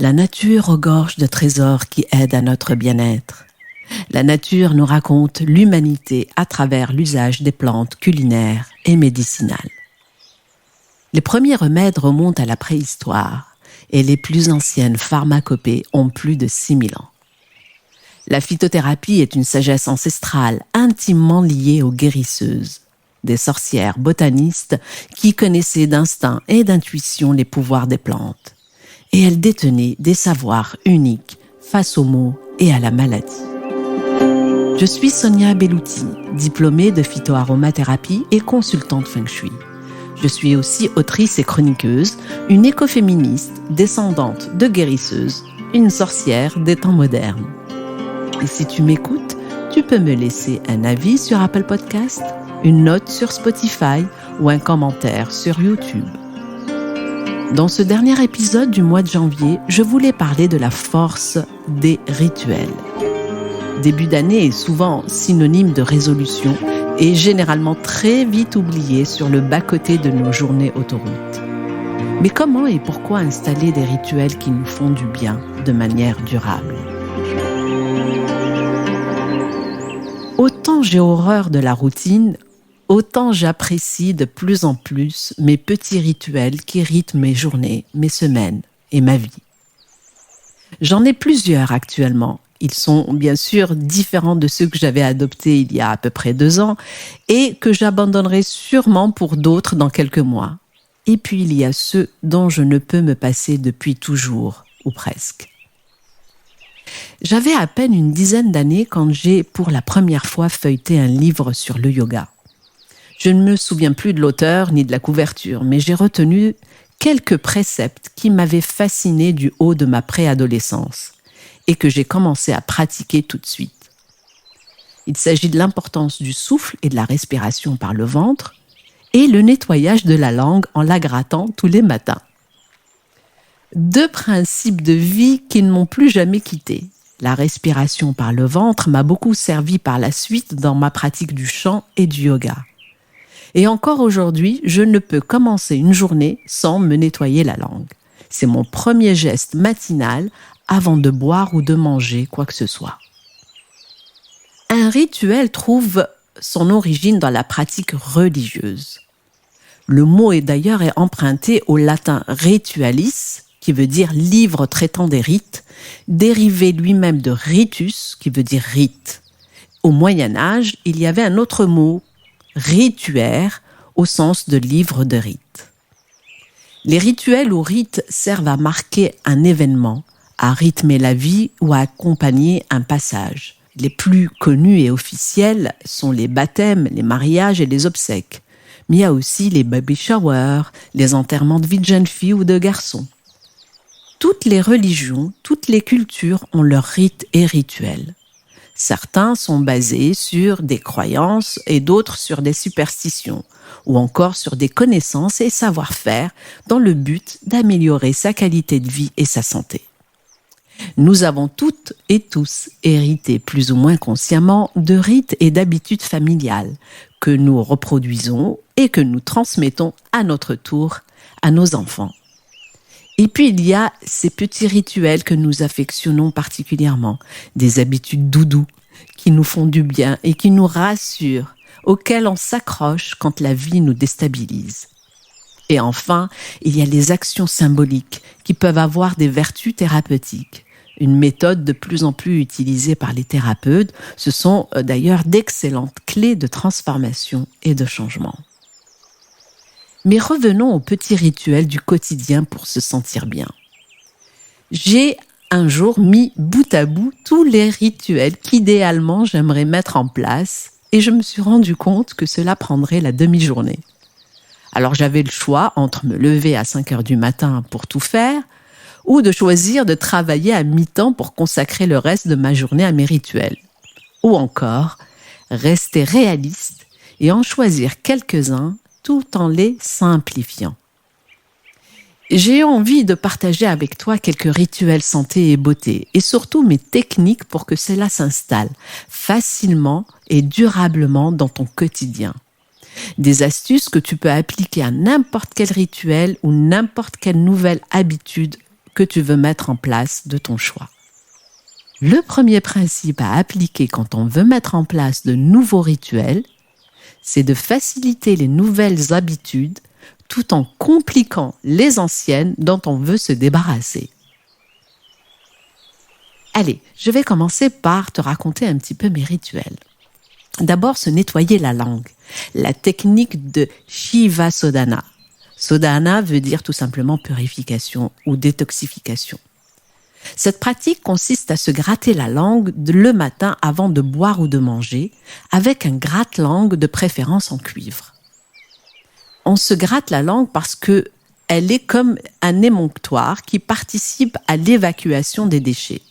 La nature regorge de trésors qui aident à notre bien-être. La nature nous raconte l'humanité à travers l'usage des plantes culinaires et médicinales. Les premiers remèdes remontent à la préhistoire et les plus anciennes pharmacopées ont plus de 6000 ans. La phytothérapie est une sagesse ancestrale intimement liée aux guérisseuses, des sorcières botanistes qui connaissaient d'instinct et d'intuition les pouvoirs des plantes. Et elles détenaient des savoirs uniques face aux maux et à la maladie. Je suis Sonia Bellouti, diplômée de phytoaromathérapie et consultante feng shui. Je suis aussi autrice et chroniqueuse, une écoféministe, descendante de guérisseuses, une sorcière des temps modernes. Et si tu m'écoutes, tu peux me laisser un avis sur Apple Podcast, une note sur Spotify ou un commentaire sur YouTube. Dans ce dernier épisode du mois de janvier, je voulais parler de la force des rituels. Début d'année est souvent synonyme de résolution et généralement très vite oublié sur le bas-côté de nos journées autoroutes. Mais comment et pourquoi installer des rituels qui nous font du bien de manière durable ? Autant j'ai horreur de la routine, autant j'apprécie de plus en plus mes petits rituels qui rythment mes journées, mes semaines et ma vie. J'en ai plusieurs actuellement. Ils sont bien sûr différents de ceux que j'avais adoptés il y a à peu près 2 ans et que j'abandonnerai sûrement pour d'autres dans quelques mois. Et puis il y a ceux dont je ne peux me passer depuis toujours, ou presque. J'avais à peine une dizaine d'années quand j'ai pour la première fois feuilleté un livre sur le yoga. Je ne me souviens plus de l'auteur ni de la couverture, mais j'ai retenu quelques préceptes qui m'avaient fasciné du haut de ma préadolescence et que j'ai commencé à pratiquer tout de suite. Il s'agit de l'importance du souffle et de la respiration par le ventre et le nettoyage de la langue en la grattant tous les matins. 2 principes de vie qui ne m'ont plus jamais quitté. La respiration par le ventre m'a beaucoup servi par la suite dans ma pratique du chant et du yoga. Et encore aujourd'hui, je ne peux commencer une journée sans me nettoyer la langue. C'est mon premier geste matinal avant de boire ou de manger quoi que ce soit. Un rituel trouve son origine dans la pratique religieuse. Le mot est d'ailleurs emprunté au latin ritualis, qui veut dire livre traitant des rites, dérivé lui-même de ritus, qui veut dire rite. Au Moyen-Âge, il y avait un autre mot, rituaire, au sens de livre de rites. Les rituels ou rites servent à marquer un événement, à rythmer la vie ou à accompagner un passage. Les plus connus et officiels sont les baptêmes, les mariages et les obsèques. Mais il y a aussi les baby showers, les enterrements de vie de jeunes filles ou de garçons. Toutes les religions, toutes les cultures ont leurs rites et rituels. Certains sont basés sur des croyances et d'autres sur des superstitions, ou encore sur des connaissances et savoir-faire dans le but d'améliorer sa qualité de vie et sa santé. Nous avons toutes et tous hérité plus ou moins consciemment de rites et d'habitudes familiales que nous reproduisons et que nous transmettons à notre tour à nos enfants. Et puis il y a ces petits rituels que nous affectionnons particulièrement, des habitudes doudou qui nous font du bien et qui nous rassurent, auxquelles on s'accroche quand la vie nous déstabilise. Et enfin, il y a les actions symboliques qui peuvent avoir des vertus thérapeutiques. Une méthode de plus en plus utilisée par les thérapeutes, ce sont d'ailleurs d'excellentes clés de transformation et de changement. Mais revenons aux petits rituels du quotidien pour se sentir bien. J'ai un jour mis bout à bout tous les rituels qu'idéalement j'aimerais mettre en place et je me suis rendu compte que cela prendrait la demi-journée. Alors j'avais le choix entre me lever à 5h du matin pour tout faire ou de choisir de travailler à mi-temps pour consacrer le reste de ma journée à mes rituels. Ou encore, rester réaliste et en choisir quelques-uns tout en les simplifiant. J'ai envie de partager avec toi quelques rituels santé et beauté et surtout mes techniques pour que cela s'installe facilement et durablement dans ton quotidien. Des astuces que tu peux appliquer à n'importe quel rituel ou n'importe quelle nouvelle habitude que tu veux mettre en place de ton choix. Le premier principe à appliquer quand on veut mettre en place de nouveaux rituels, c'est de faciliter les nouvelles habitudes tout en compliquant les anciennes dont on veut se débarrasser. Allez, je vais commencer par te raconter un petit peu mes rituels. D'abord, se nettoyer la langue. La technique de Shivasodhana. Sodhana veut dire tout simplement purification ou détoxification. Cette pratique consiste à se gratter la langue le matin avant de boire ou de manger, avec un gratte-langue de préférence en cuivre. On se gratte la langue parce qu'elle est comme un émonctoire qui participe à l'évacuation des déchets.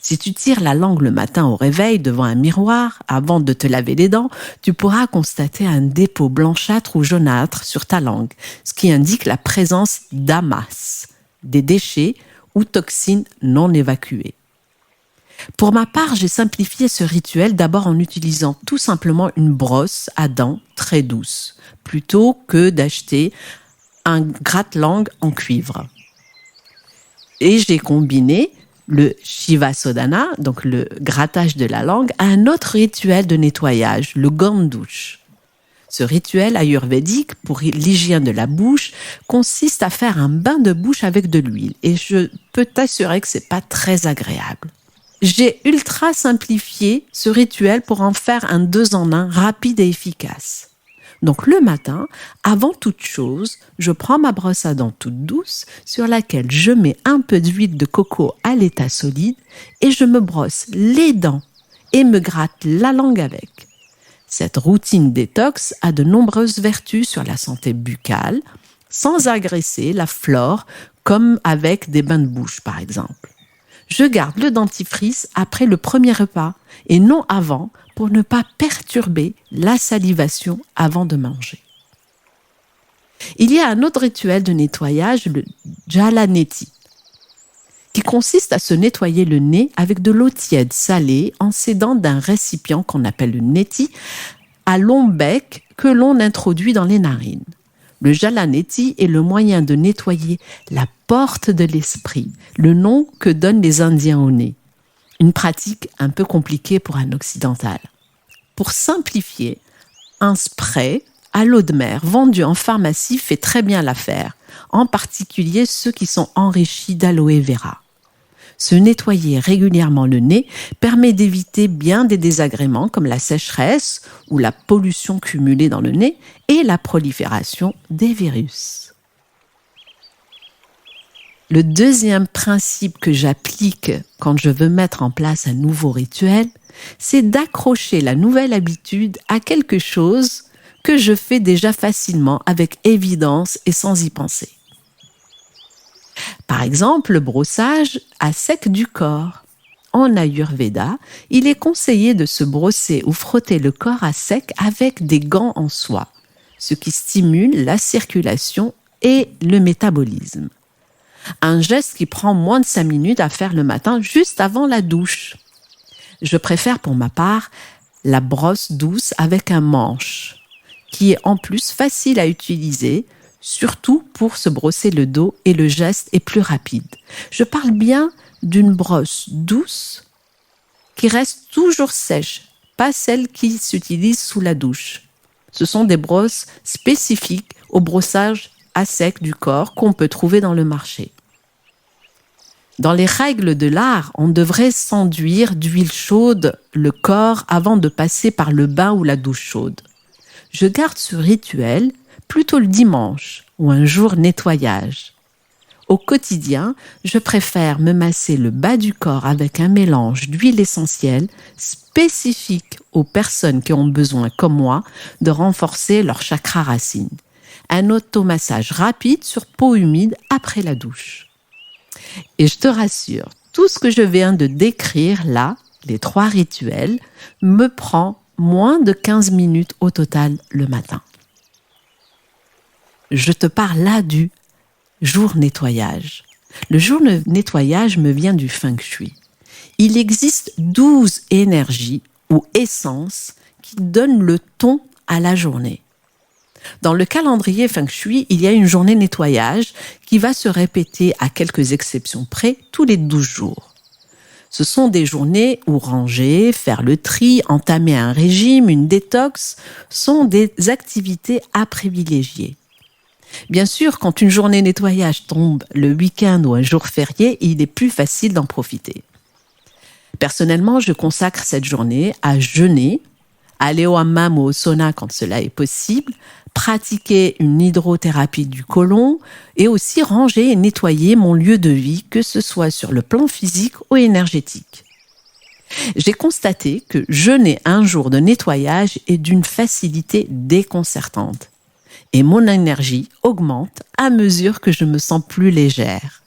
Si tu tires la langue le matin au réveil devant un miroir, avant de te laver les dents, tu pourras constater un dépôt blanchâtre ou jaunâtre sur ta langue, ce qui indique la présence d'amas, des déchets ou toxines non évacuées. Pour ma part, j'ai simplifié ce rituel d'abord en utilisant tout simplement une brosse à dents très douce, plutôt que d'acheter un gratte-langue en cuivre. Et j'ai combiné le Shivasodhana, donc le grattage de la langue, à un autre rituel de nettoyage, le gant de douche. Ce rituel ayurvédique pour l'hygiène de la bouche consiste à faire un bain de bouche avec de l'huile et je peux t'assurer que c'est pas très agréable. J'ai ultra simplifié ce rituel pour en faire un 2 en 1 rapide et efficace. Donc le matin, avant toute chose, je prends ma brosse à dents toute douce sur laquelle je mets un peu d'huile de coco à l'état solide et je me brosse les dents et me gratte la langue avec. Cette routine détox a de nombreuses vertus sur la santé buccale, sans agresser la flore comme avec des bains de bouche par exemple. Je garde le dentifrice après le premier repas et non avant pour ne pas perturber la salivation avant de manger. Il y a un autre rituel de nettoyage, le Jalaneti, qui consiste à se nettoyer le nez avec de l'eau tiède salée en s'aidant d'un récipient qu'on appelle le neti à long bec que l'on introduit dans les narines. Le Jalaneti est le moyen de nettoyer la porte de l'esprit, le nom que donnent les Indiens au nez. Une pratique un peu compliquée pour un occidental. Pour simplifier, un spray à l'eau de mer vendu en pharmacie fait très bien l'affaire, en particulier ceux qui sont enrichis d'aloe vera. Se nettoyer régulièrement le nez permet d'éviter bien des désagréments comme la sécheresse ou la pollution cumulée dans le nez et la prolifération des virus. Le deuxième principe que j'applique quand je veux mettre en place un nouveau rituel, c'est d'accrocher la nouvelle habitude à quelque chose que je fais déjà facilement, avec évidence et sans y penser. Par exemple, le brossage à sec du corps. En Ayurveda, il est conseillé de se brosser ou frotter le corps à sec avec des gants en soie, ce qui stimule la circulation et le métabolisme. Un geste qui prend moins de 5 minutes à faire le matin, juste avant la douche. Je préfère pour ma part la brosse douce avec un manche, qui est en plus facile à utiliser, surtout pour se brosser le dos et le geste est plus rapide. Je parle bien d'une brosse douce qui reste toujours sèche, pas celle qui s'utilise sous la douche. Ce sont des brosses spécifiques au brossage à sec du corps qu'on peut trouver dans le marché. Dans les règles de l'art, on devrait s'enduire d'huile chaude le corps avant de passer par le bain ou la douche chaude. Je garde ce rituel plutôt le dimanche ou un jour nettoyage. Au quotidien, je préfère me masser le bas du corps avec un mélange d'huile essentielle spécifique aux personnes qui ont besoin, comme moi, de renforcer leur chakra racine. Un automassage rapide sur peau humide après la douche. Et je te rassure, tout ce que je viens de décrire là, les 3 rituels, me prend moins de 15 minutes au total le matin. Je te parle là du jour nettoyage. Le jour nettoyage me vient du feng shui. Il existe 12 énergies ou essences qui donnent le ton à la journée. Dans le calendrier Feng Shui, il y a une journée nettoyage qui va se répéter à quelques exceptions près tous les 12 jours. Ce sont des journées où ranger, faire le tri, entamer un régime, une détox sont des activités à privilégier. Bien sûr, quand une journée nettoyage tombe le week-end ou un jour férié, il est plus facile d'en profiter. Personnellement, je consacre cette journée à jeûner, aller au hammam ou au sauna quand cela est possible, pratiquer une hydrothérapie du côlon et aussi ranger et nettoyer mon lieu de vie, que ce soit sur le plan physique ou énergétique. J'ai constaté que jeûner un jour de nettoyage est d'une facilité déconcertante et mon énergie augmente à mesure que je me sens plus légère.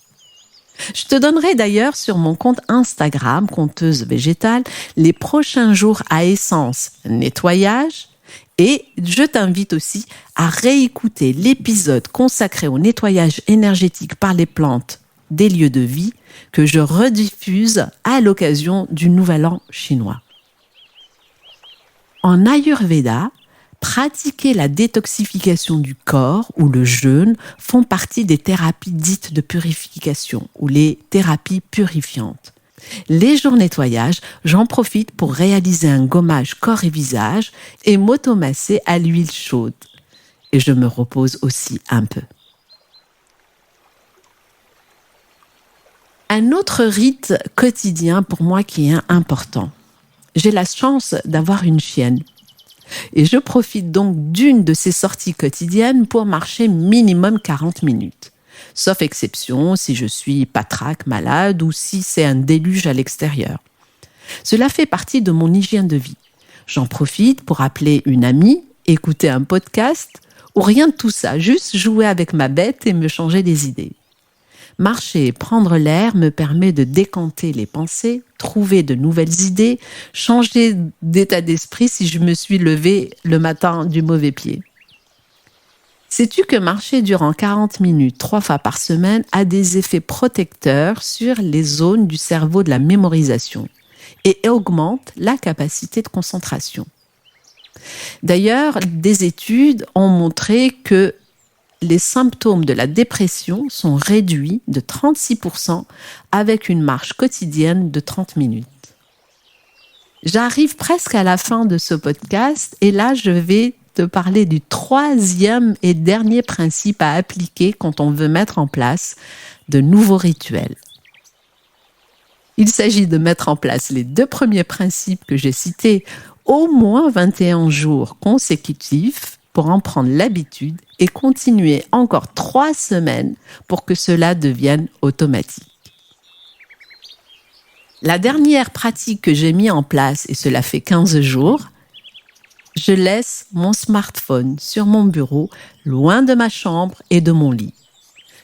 Je te donnerai d'ailleurs sur mon compte Instagram, Conteuse Végétale, les prochains jours à essence nettoyage et je t'invite aussi à réécouter l'épisode consacré au nettoyage énergétique par les plantes des lieux de vie que je rediffuse à l'occasion du Nouvel An chinois. En Ayurveda, pratiquer la détoxification du corps ou le jeûne font partie des thérapies dites de purification ou les thérapies purifiantes. Les jours nettoyage, j'en profite pour réaliser un gommage corps et visage et m'automasser à l'huile chaude. Et je me repose aussi un peu. Un autre rite quotidien pour moi qui est important. J'ai la chance d'avoir une chienne. Et je profite donc d'une de ces sorties quotidiennes pour marcher minimum 40 minutes. Sauf exception si je suis patraque, malade ou si c'est un déluge à l'extérieur. Cela fait partie de mon hygiène de vie. J'en profite pour appeler une amie, écouter un podcast ou rien de tout ça, juste jouer avec ma bête et me changer les idées. Marcher et prendre l'air me permet de décanter les pensées, trouver de nouvelles idées, changer d'état d'esprit si je me suis levée le matin du mauvais pied. Sais-tu que marcher durant 40 minutes 3 fois par semaine a des effets protecteurs sur les zones du cerveau de la mémorisation et augmente la capacité de concentration. D'ailleurs, des études ont montré que les symptômes de la dépression sont réduits de 36% avec une marche quotidienne de 30 minutes. J'arrive presque à la fin de ce podcast et là, je vais te parler du 3e et dernier principe à appliquer quand on veut mettre en place de nouveaux rituels. Il s'agit de mettre en place les 2 premiers principes que j'ai cités au moins 21 jours consécutifs pour en prendre l'habitude et continuer encore 3 semaines pour que cela devienne automatique. La dernière pratique que j'ai mis en place, et cela fait 15 jours, je laisse mon smartphone sur mon bureau, loin de ma chambre et de mon lit.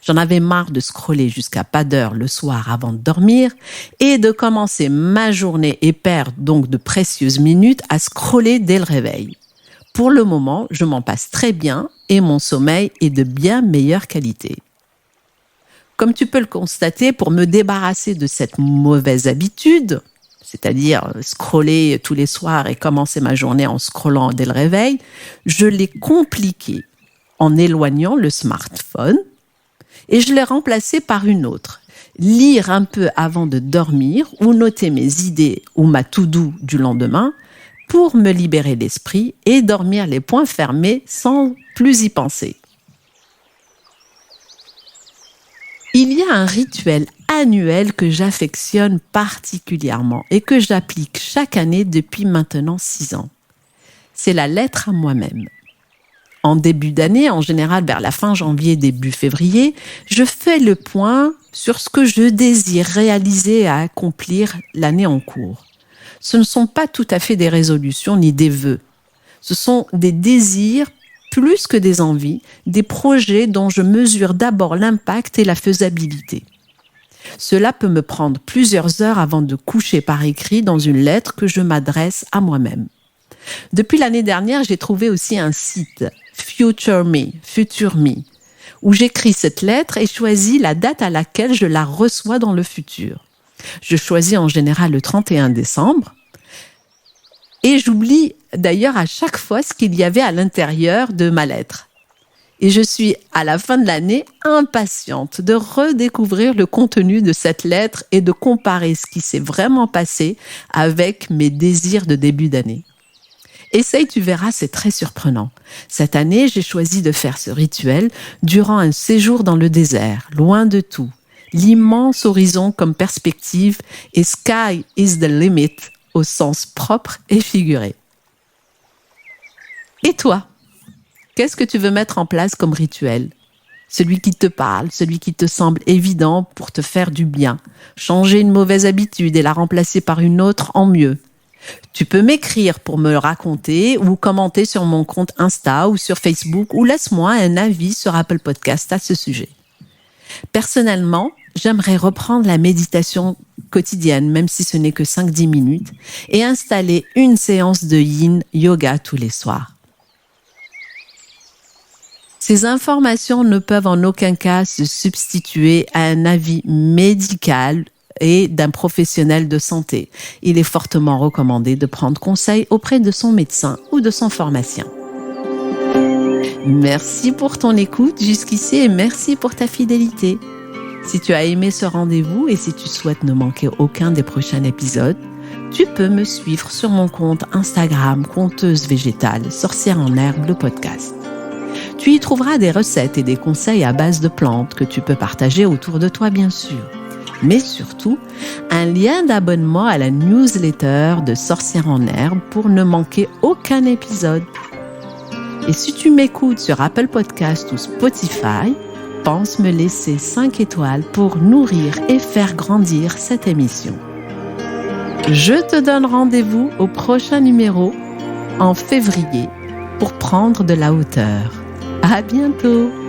J'en avais marre de scroller jusqu'à pas d'heure le soir avant de dormir et de commencer ma journée et perdre donc de précieuses minutes à scroller dès le réveil. Pour le moment, je m'en passe très bien et mon sommeil est de bien meilleure qualité. Comme tu peux le constater, pour me débarrasser de cette mauvaise habitude, c'est-à-dire scroller tous les soirs et commencer ma journée en scrollant dès le réveil, je l'ai compliqué en éloignant le smartphone et je l'ai remplacé par une autre. Lire un peu avant de dormir ou noter mes idées ou ma to-do du lendemain pour me libérer l'esprit et dormir les poings fermés sans plus y penser. Il y a un rituel annuel que j'affectionne particulièrement et que j'applique chaque année depuis maintenant 6 ans. C'est la lettre à moi-même. En début d'année, en général vers la fin janvier, début février, je fais le point sur ce que je désire réaliser et accomplir l'année en cours. Ce ne sont pas tout à fait des résolutions ni des vœux. Ce sont des désirs plus que des envies, des projets dont je mesure d'abord l'impact et la faisabilité. Cela peut me prendre plusieurs heures avant de coucher par écrit dans une lettre que je m'adresse à moi-même. Depuis l'année dernière, j'ai trouvé aussi un site, Future Me, où j'écris cette lettre et choisis la date à laquelle je la reçois dans le futur. Je choisis en général le 31 décembre Et j'oublie d'ailleurs à chaque fois ce qu'il y avait à l'intérieur de ma lettre. Et je suis, à la fin de l'année, impatiente de redécouvrir le contenu de cette lettre et de comparer ce qui s'est vraiment passé avec mes désirs de début d'année. Essaye, tu verras, c'est très surprenant. Cette année, j'ai choisi de faire ce rituel durant un séjour dans le désert, loin de tout. L'immense horizon comme perspective et sky is the limit au sens propre et figuré. Et toi, qu'est-ce que tu veux mettre en place comme rituel ? Celui qui te parle, celui qui te semble évident pour te faire du bien. Changer une mauvaise habitude et la remplacer par une autre en mieux. Tu peux m'écrire pour me le raconter ou commenter sur mon compte Insta ou sur Facebook ou laisse-moi un avis sur Apple Podcast à ce sujet. Personnellement, j'aimerais reprendre la méditation quotidienne, même si ce n'est que 5-10 minutes, et installer une séance de yin yoga tous les soirs. Ces informations ne peuvent en aucun cas se substituer à un avis médical et d'un professionnel de santé. Il est fortement recommandé de prendre conseil auprès de son médecin ou de son pharmacien. Merci pour ton écoute jusqu'ici et merci pour ta fidélité. Si tu as aimé ce rendez-vous et si tu souhaites ne manquer aucun des prochains épisodes, tu peux me suivre sur mon compte Instagram Conteuse Végétale, Sorcière en Herbe, le podcast. Tu y trouveras des recettes et des conseils à base de plantes que tu peux partager autour de toi, bien sûr. Mais surtout, un lien d'abonnement à la newsletter de Sorcière en Herbe pour ne manquer aucun épisode. Et si tu m'écoutes sur Apple Podcast ou Spotify, pense me laisser 5 étoiles pour nourrir et faire grandir cette émission. Je te donne rendez-vous au prochain numéro en février pour prendre de la hauteur. À bientôt!